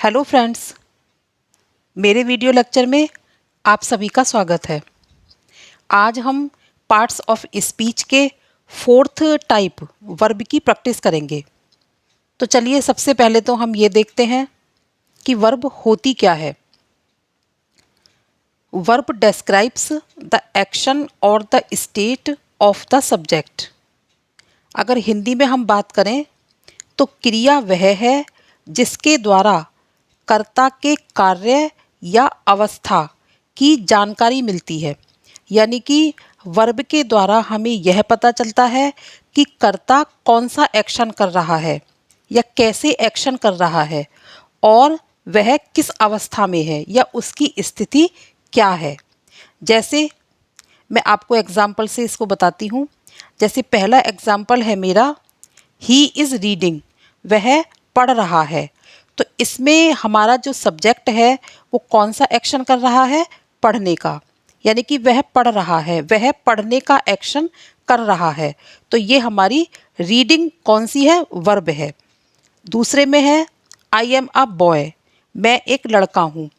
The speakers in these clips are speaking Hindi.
हेलो फ्रेंड्स, मेरे वीडियो लेक्चर में आप सभी का स्वागत है। आज हम पार्ट्स ऑफ स्पीच के फोर्थ टाइप वर्ब की प्रैक्टिस करेंगे। तो चलिए सबसे पहले तो हम ये देखते हैं कि वर्ब होती क्या है। वर्ब डिस्क्राइब्स द एक्शन और the state of the subject. अगर हिंदी में हम बात करें तो क्रिया वह है जिसके द्वारा कर्ता के कार्य या अवस्था की जानकारी मिलती है। यानी कि वर्ब के द्वारा हमें यह पता चलता है कि कर्ता कौन सा एक्शन कर रहा है या कैसे एक्शन कर रहा है और वह किस अवस्था में है या उसकी स्थिति क्या है। जैसे मैं आपको एग्जाम्पल से इसको बताती हूँ। जैसे पहला एग्जाम्पल है मेरा, ही इज़ रीडिंग, वह पढ़ रहा है। तो इसमें हमारा जो सब्जेक्ट है वो कौन सा एक्शन कर रहा है, पढ़ने का। यानी कि वह पढ़ रहा है, वह पढ़ने का एक्शन कर रहा है। तो ये हमारी रीडिंग कौन सी है, वर्ब है। दूसरे में है आई एम अ बॉय, मैं एक लड़का हूँ।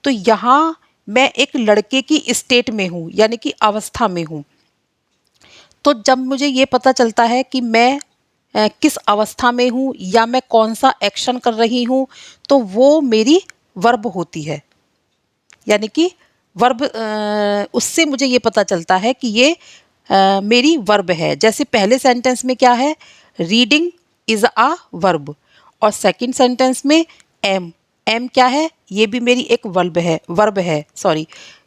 तो यहाँ मैं एक लड़के की स्टेट में हूँ यानी कि अवस्था में हूँ। तो जब मुझे ये पता चलता है कि मैं किस अवस्था में हूँ या मैं कौन सा एक्शन कर रही हूँ, तो वो मेरी वर्ब होती है। यानी कि वर्ब उससे मुझे ये पता चलता है कि ये मेरी वर्ब है। जैसे पहले सेंटेंस में क्या है, रीडिंग इज़ आ वर्ब, और सेकंड सेंटेंस में एम, एम क्या है, ये भी मेरी एक वर्ब है सॉरी,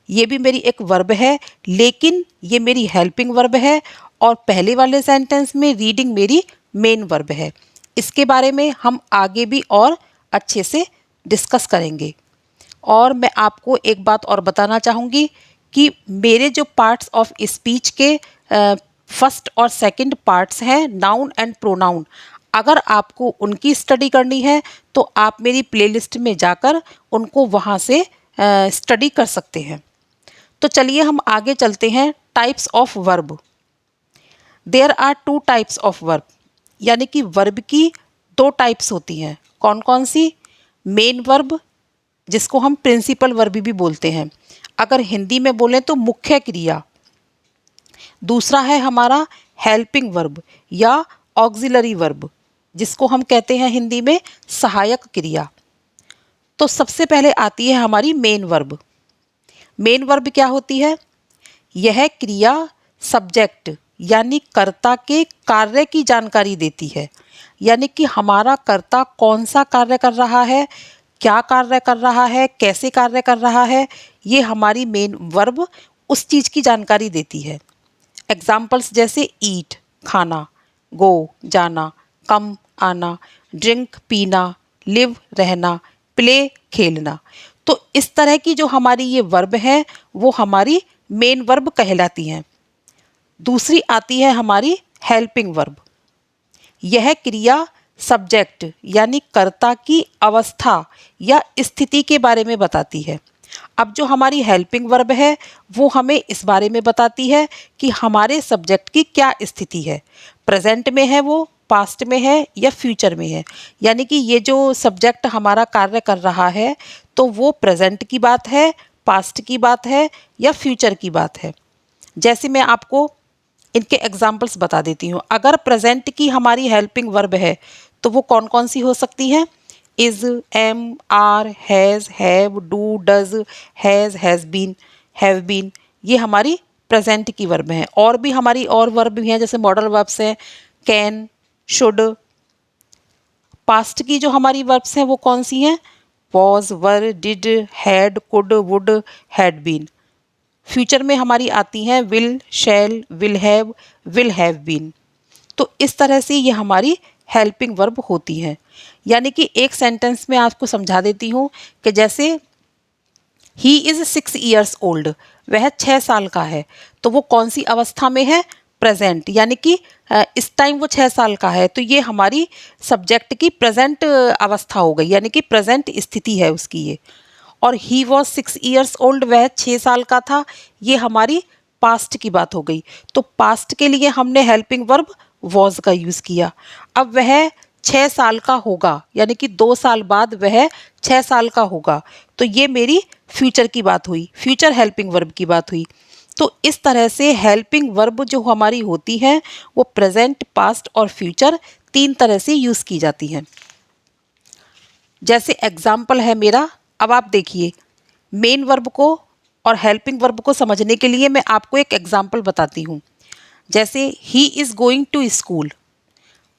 ये भी मेरी एक वर्ब है, लेकिन ये मेरी हेल्पिंग वर्ब है। और पहले वाले सेंटेंस में रीडिंग मेरी मेन वर्ब है। इसके बारे में हम आगे भी और अच्छे से डिस्कस करेंगे। और मैं आपको एक बात और बताना चाहूँगी कि मेरे जो पार्ट्स ऑफ स्पीच के फर्स्ट और सेकंड पार्ट्स हैं, नाउन एंड प्रोनाउन, अगर आपको उनकी स्टडी करनी है तो आप मेरी प्लेलिस्ट में जाकर उनको वहाँ से स्टडी कर सकते हैं। तो चलिए हम आगे चलते हैं। Types of verb. There are two types of verb, यानी कि वर्ब की दो टाइप्स होती हैं। कौन कौन सी? मेन वर्ब, जिसको हम प्रिंसिपल वर्ब भी बोलते हैं, अगर हिंदी में बोलें तो मुख्य क्रिया। दूसरा है हमारा हेल्पिंग वर्ब या ऑक्सिलरी वर्ब, जिसको हम कहते हैं हिंदी में सहायक क्रिया। तो सबसे पहले आती है हमारी मेन वर्ब। मेन वर्ब क्या होती है? यह क्रिया सब्जेक्ट यानी कर्ता के कार्य की जानकारी देती है। यानी कि हमारा कर्ता कौन सा कार्य कर रहा है, क्या कार्य कर रहा है, कैसे कार्य कर रहा है, ये हमारी मेन वर्ब उस चीज़ की जानकारी देती है। एग्जाम्पल्स जैसे ईट खाना, गो जाना, कम आना, ड्रिंक पीना, लिव रहना, प्ले खेलना। तो इस तरह की जो हमारी ये वर्ब है वो हमारी मेन वर्ब कहलाती हैं। दूसरी आती है हमारी हेल्पिंग वर्ब। यह क्रिया सब्जेक्ट यानी कर्ता की अवस्था या स्थिति के बारे में बताती है। अब जो हमारी हेल्पिंग वर्ब है वो हमें इस बारे में बताती है कि हमारे सब्जेक्ट की क्या स्थिति है, प्रेजेंट में है वो, पास्ट में है या फ्यूचर में है। यानी कि ये जो सब्जेक्ट हमारा कार्य कर रहा है तो वो प्रेजेंट की बात है, पास्ट की बात है या फ्यूचर की बात है। जैसे मैं आपको इनके एग्जाम्पल्स बता देती हूँ। अगर प्रेजेंट की हमारी हेल्पिंग वर्ब है तो वो कौन कौन सी हो सकती हैं? Is, am, are, have, do, does, has been, have been, ये हमारी प्रेजेंट की वर्ब हैं। और भी हमारी और वर्ब भी हैं, जैसे मॉडल वर्ब्स हैं, कैन, शुड। पास्ट की जो हमारी वर्ब्स हैं वो कौन सी हैं? Was, were, did, had, could, would, had been. Future में हमारी आती हैं will, shall, will have been. तो इस तरह से ये हमारी हेल्पिंग वर्ब होती हैं। यानी कि एक सेंटेंस में आपको समझा देती हूँ कि जैसे ही इज़ 6 ईयर्स ओल्ड, वह 6 साल का है। तो वो कौन सी अवस्था में है? प्रेजेंट, यानी कि इस टाइम वो 6 साल का है। तो ये हमारी सब्जेक्ट की प्रेजेंट अवस्था हो गई, यानी कि प्रेजेंट स्थिति है उसकी ये। और ही वॉज 6 ईयर्स ओल्ड, वह 6 साल का था, ये हमारी पास्ट की बात हो गई। तो पास्ट के लिए हमने हेल्पिंग वर्ब वॉज का यूज़ किया। अब वह 6 साल का होगा, यानी कि 2 साल बाद वह 6 साल का होगा। तो ये मेरी फ्यूचर की बात हुई, फ्यूचर हेल्पिंग वर्ब की बात हुई। तो इस तरह से हेल्पिंग वर्ब जो हमारी होती है वो प्रेजेंट, पास्ट और फ्यूचर 3 तरह से यूज़ की जाती हैं। जैसे एग्जाम्पल है मेरा, अब आप देखिए, मेन वर्ब को और हेल्पिंग वर्ब को समझने के लिए मैं आपको एक एग्जाम्पल बताती हूँ। जैसे he is going to school.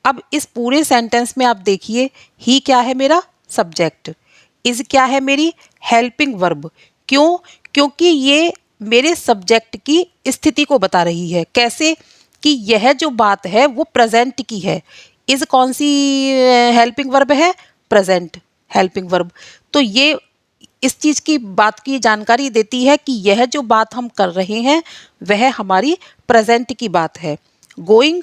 अब इस पूरे सेंटेंस में आप देखिए, ही क्या है मेरा सब्जेक्ट, इज़ क्या है मेरी हेल्पिंग वर्ब। क्यों? क्योंकि ये मेरे सब्जेक्ट की स्थिति को बता रही है। कैसे? कि यह जो बात है वो प्रेजेंट की है। इज़ कौन सी हेल्पिंग वर्ब है? Present helping verb. तो ये इस चीज़ की बात की जानकारी देती है कि यह जो बात हम कर रहे हैं वह हमारी प्रेजेंट की बात है। गोइंग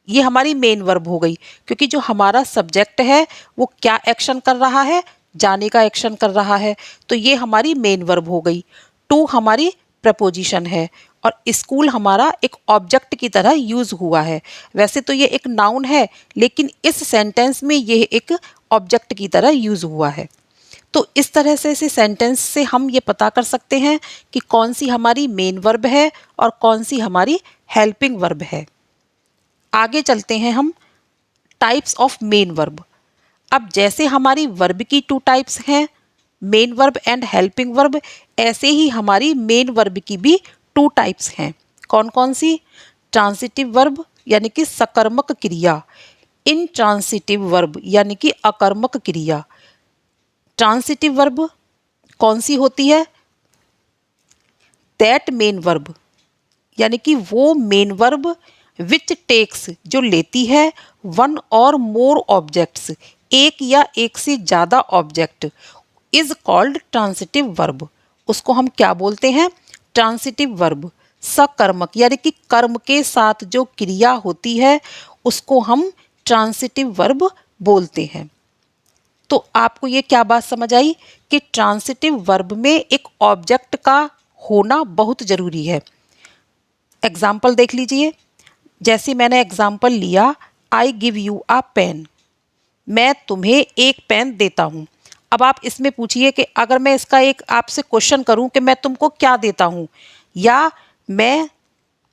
ये हमारी मेन वर्ब हो गई, क्योंकि जो हमारा सब्जेक्ट है वो क्या एक्शन कर रहा है? जाने का एक्शन कर रहा है, तो ये हमारी मेन वर्ब हो गई। टू हमारी प्रपोजिशन है और स्कूल हमारा एक ऑब्जेक्ट की तरह यूज हुआ है। वैसे तो ये एक नाउन है, लेकिन इस सेंटेंस में ये एक ऑब्जेक्ट की तरह यूज हुआ है। तो इस तरह से इस सेंटेंस से हम ये पता कर सकते हैं कि कौन सी हमारी मेन वर्ब है और कौन सी हमारी हेल्पिंग वर्ब है। आगे चलते हैं हम टाइप्स ऑफ मेन वर्ब। अब जैसे हमारी वर्ब की 2 टाइप्स हैं, main verb and helping verb, ऐसे ही हमारी मेन वर्ब की भी 2 टाइप्स हैं। कौन कौन सी? ट्रांसिटिव वर्ब यानी कि सकर्मक क्रिया, इनट्रांसिटिव वर्ब यानी कि अकर्मक क्रिया। ट्रांसिटिव वर्ब कौन सी होती है? दैट मेन वर्ब, यानी कि वो मेन वर्ब विच टेक्स जो लेती है वन और मोर ऑब्जेक्ट्स, एक या एक से ज़्यादा object, is called transitive verb. उसको हम क्या बोलते हैं? Transitive verb. सकर्मक यानी कि कर्म के साथ जो क्रिया होती है उसको हम ट्रांसिटिव वर्ब बोलते हैं। तो आपको ये क्या बात समझ आई कि ट्रांसिटिव वर्ब में एक ऑब्जेक्ट का होना बहुत ज़रूरी है। एग्जाम्पल देख लीजिए। जैसे मैंने एग्जाम्पल लिया, I give you a pen, मैं तुम्हें एक पेन देता हूँ। अब आप इसमें पूछिए कि अगर मैं इसका एक आपसे क्वेश्चन करूँ कि मैं तुमको क्या देता हूँ या मैं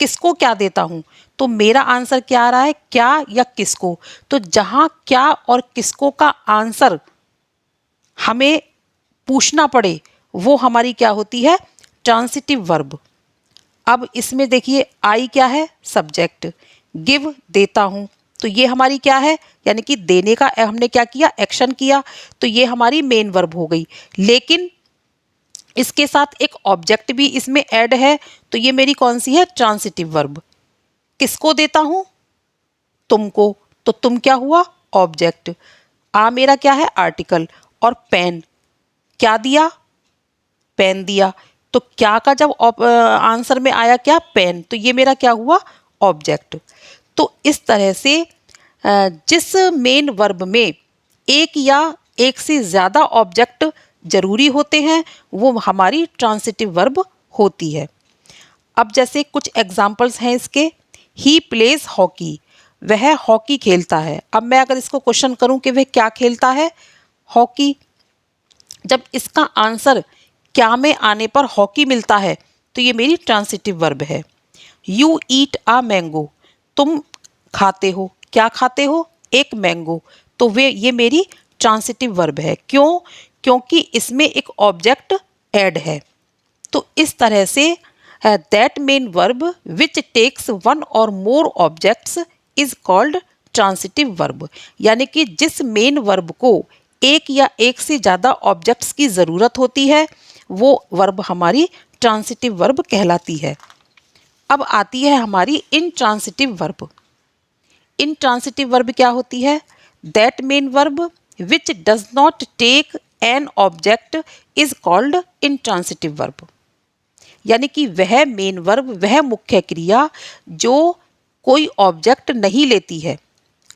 किसको क्या देता हूँ, तो मेरा आंसर क्या आ रहा है? क्या या किसको। तो जहाँ क्या और किसको का आंसर हमें पूछना पड़े वो हमारी क्या होती है? Transitive verb. अब इसमें देखिए, आई क्या है? सब्जेक्ट, गिव देता हूँ, तो ये हमारी क्या है? यानी कि देने का हमने क्या किया? एक्शन किया, तो ये हमारी मेन वर्ब हो गई। लेकिन इसके साथ एक ऑब्जेक्ट भी इसमें ऐड है, तो ये मेरी कौन सी है? Transitive verb. किसको देता हूँ? तुमको, तो तुम क्या हुआ? ऑब्जेक्ट। आ मेरा क्या है? आर्टिकल। और पेन क्या दिया? पेन दिया। तो क्या का जब आंसर में आया क्या? पेन, तो ये मेरा क्या हुआ? ऑब्जेक्ट। तो इस तरह से जिस मेन वर्ब में एक या एक से ज़्यादा ऑब्जेक्ट जरूरी होते हैं वो हमारी ट्रांसिटिव वर्ब होती है। अब जैसे कुछ एग्जाम्पल्स हैं इसके, ही प्लेज हॉकी, वह हॉकी खेलता है। अब मैं अगर इसको क्वेश्चन करूं कि वह क्या खेलता है? हॉकी। जब इसका आंसर क्या में आने पर हॉकी मिलता है तो ये मेरी ट्रांसिटिव वर्ब है। यू ईट अ मैंगो, तुम खाते हो, क्या खाते हो? एक मैंगो, तो वे ये मेरी ट्रांसिटिव वर्ब है। क्यों? क्योंकि इसमें एक ऑब्जेक्ट ऐड है। तो इस तरह से that main verb which takes one or more objects is called transitive verb, यानी कि जिस मेन वर्ब को एक या एक से ज़्यादा ऑब्जेक्ट्स की ज़रूरत होती है वो वर्ब हमारी ट्रांसिटिव वर्ब कहलाती है। अब आती है हमारी इनट्रांसिटिव वर्ब। इनट्रांसिटिव वर्ब क्या होती है? That main verb which does not take an object is called intransitive verb, यानी कि वह मेन वर्ब, वह मुख्य क्रिया जो कोई ऑब्जेक्ट नहीं लेती है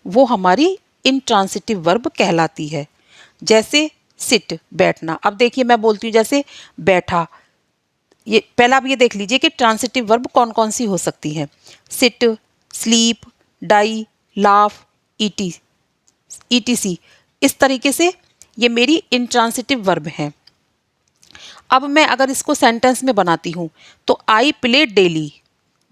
वो हमारी इनट्रांसिटिव वर्ब कहलाती है। जैसे सिट बैठना। अब देखिए मैं बोलती हूँ जैसे बैठा, ये पहला आप ये देख लीजिए कि ट्रांसिटिव वर्ब कौन कौन सी हो सकती हैं। Sit, sleep, die, laugh, eat. ETC, इस तरीके से ये मेरी इंट्रांसिटिव वर्ब हैं। अब मैं अगर इसको सेंटेंस में बनाती हूँ तो आई प्ले डेली,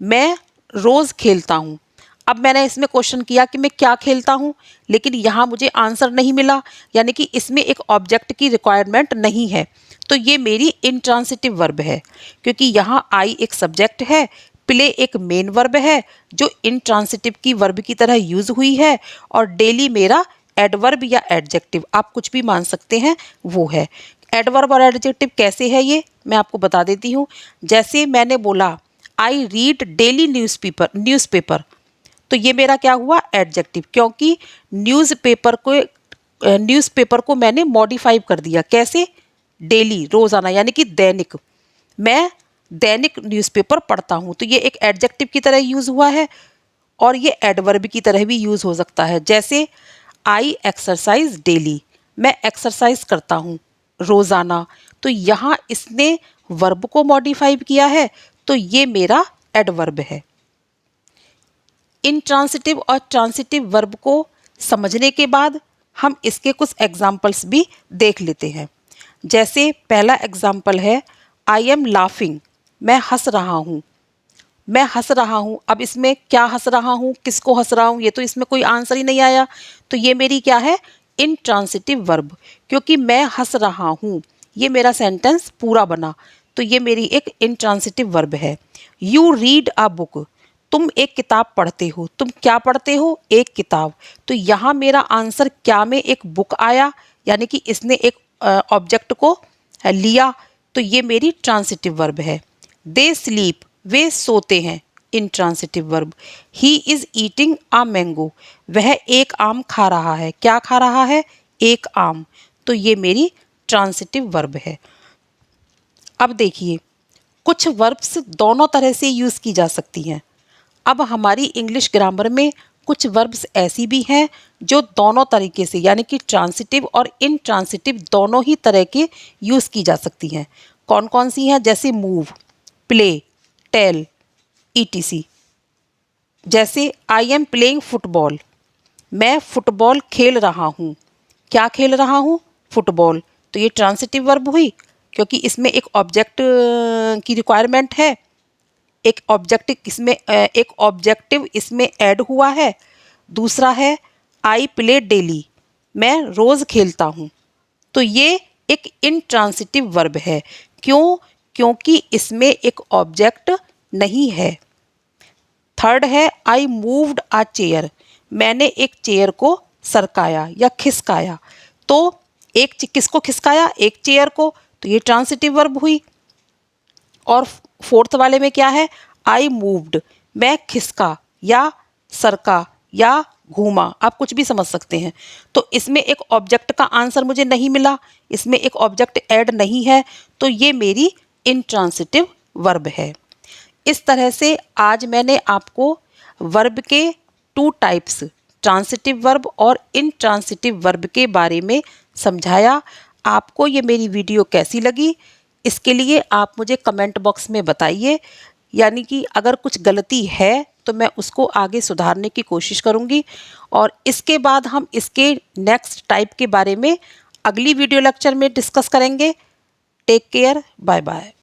मैं रोज़ खेलता हूँ। अब मैंने इसमें क्वेश्चन किया कि मैं क्या खेलता हूँ, लेकिन यहाँ मुझे आंसर नहीं मिला, यानी कि इसमें एक ऑब्जेक्ट की रिक्वायरमेंट नहीं है, तो ये मेरी इंट्रांसिटिव वर्ब है, क्योंकि यहाँ आई एक सब्जेक्ट है, प्ले एक मेन वर्ब है जो इंट्रांसिटिव की वर्ब की तरह यूज हुई है, और डेली मेरा एडवर्ब या एडजेक्टिव, आप कुछ भी मान सकते हैं, वो है। एडवर्ब और एडजेक्टिव कैसे है ये मैं आपको बता देती हूँ। जैसे मैंने बोला आई रीड डेली न्यूज़पेपर, तो ये मेरा क्या हुआ, एडजेक्टिव, क्योंकि न्यूज़पेपर को मैंने मॉडिफाई कर दिया। कैसे, डेली, रोज़ाना, यानी कि दैनिक, मैं दैनिक न्यूज़पेपर पढ़ता हूँ, तो ये एक एडजेक्टिव की तरह यूज़ हुआ है, और ये एडवर्ब की तरह भी यूज़ हो सकता है। जैसे आई एक्सरसाइज डेली, मैं एक्सरसाइज करता हूँ रोज़ाना, तो यहाँ इसने वर्ब को मॉडिफाई किया है, तो ये मेरा एडवर्ब है। इंट्रांसिटिव और ट्रांसिटिव वर्ब को समझने के बाद हम इसके कुछ एग्जाम्पल्स भी देख लेते हैं। जैसे पहला एग्जाम्पल है आई एम लाफिंग, मैं हंस रहा हूँ। मैं हंस रहा हूँ, अब इसमें क्या हंस रहा हूँ, किसको हंस रहा हूँ, ये तो इसमें कोई आंसर ही नहीं आया, तो ये मेरी क्या है, इंट्रांसिटिव वर्ब, क्योंकि मैं हंस रहा हूँ, ये मेरा सेंटेंस पूरा बना, तो ये मेरी एक इंट्रांसिटिव वर्ब है। यू रीड अ बुक, तुम एक किताब पढ़ते हो, तुम क्या पढ़ते हो, एक किताब, तो यहाँ मेरा आंसर क्या में एक बुक आया, यानी कि इसने एक ऑब्जेक्ट को लिया, तो ये मेरी ट्रांसिटिव वर्ब है। दे स्लीप, वे सोते हैं, intransitive verb. He is eating a mango, वह एक आम खा रहा है, क्या खा रहा है, एक आम, तो ये मेरी ट्रांसिटिव वर्ब है। अब देखिए, कुछ वर्ब्स दोनों तरह से यूज़ की जा सकती हैं। अब हमारी इंग्लिश ग्रामर में कुछ वर्ब्स ऐसी भी हैं जो दोनों तरीके से, यानी कि ट्रांसिटिव और इनट्रांसिटिव दोनों ही तरह के यूज़ की जा सकती हैं। कौन कौन सी हैं, जैसे मूव, प्ले, टेल, ETC। जैसे आई एम प्लेइंग फुटबॉल, मैं फुटबॉल खेल रहा हूँ, क्या खेल रहा हूँ, फुटबॉल, तो ये ट्रांसिटिव वर्ब हुई, क्योंकि इसमें एक ऑब्जेक्ट की रिक्वायरमेंट है, एक ऑब्जेक्टिव इसमें ऐड हुआ है। दूसरा है आई प्ले डेली, मैं रोज़ खेलता हूँ, तो ये एक इनट्रांसिटिव वर्ब है। क्यों, क्योंकि इसमें एक ऑब्जेक्ट नहीं है। थर्ड है आई मूव्ड अ चेयर, मैंने एक चेयर को सरकाया या खिसकाया, तो किसको खिसकाया, एक चेयर को, तो ये ट्रांसिटिव वर्ब हुई। और फोर्थ वाले में क्या है, आई मूव्ड, मैं खिसका या सरका या घूमा, आप कुछ भी समझ सकते हैं, तो इसमें एक ऑब्जेक्ट का आंसर मुझे नहीं मिला, इसमें एक ऑब्जेक्ट ऐड नहीं है, तो ये मेरी इंट्रांसिटिव वर्ब है। इस तरह से आज मैंने आपको वर्ब के 2 टाइप्स, ट्रांसिटिव वर्ब और इनट्रांसिटिव वर्ब के बारे में समझाया। आपको ये मेरी वीडियो कैसी लगी, इसके लिए आप मुझे कमेंट बॉक्स में बताइए, यानी कि अगर कुछ गलती है तो मैं उसको आगे सुधारने की कोशिश करूँगी, और इसके बाद हम इसके नेक्स्ट टाइप के बारे में अगली वीडियो लेक्चर में डिस्कस करेंगे। Take care, bye bye.